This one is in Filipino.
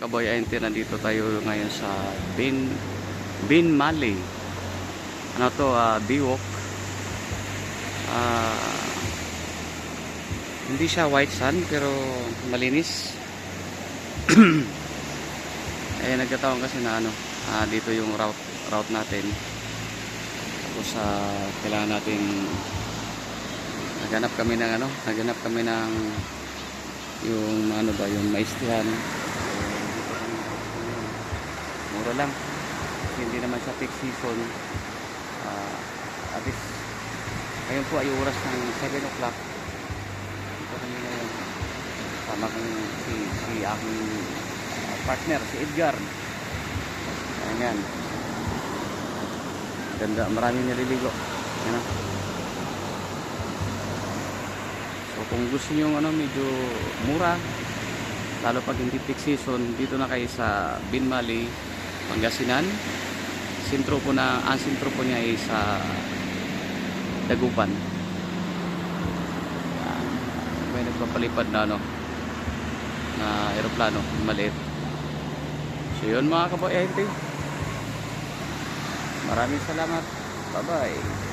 Kaboy Ainte, nandito tayo ngayon sa Binmali. Ano to, Biwok. Hindi siya white sand pero malinis. Eh nagkataon kasi na dito yung route natin. Tapos kailangan natin naghanap kami ng yung yung maistihan. Mura lang. Hindi naman siya peak season. At least ngayon po ay oras ng 7 o'clock. Dito kami ngayon. Tama kong si aking partner, si Edgar. Ayan. Ganda, maraming naliligo. Ayan. So kung gusto nyo medyo mura, lalo pag hindi peak season, dito na kayo sa Binmali, Pangasinan. Ang sentro po niya ay sa Dagupan. May nagpapalipad na na eroplano maliit. So yun mga Kaboy Ainte, maraming salamat. Bye bye.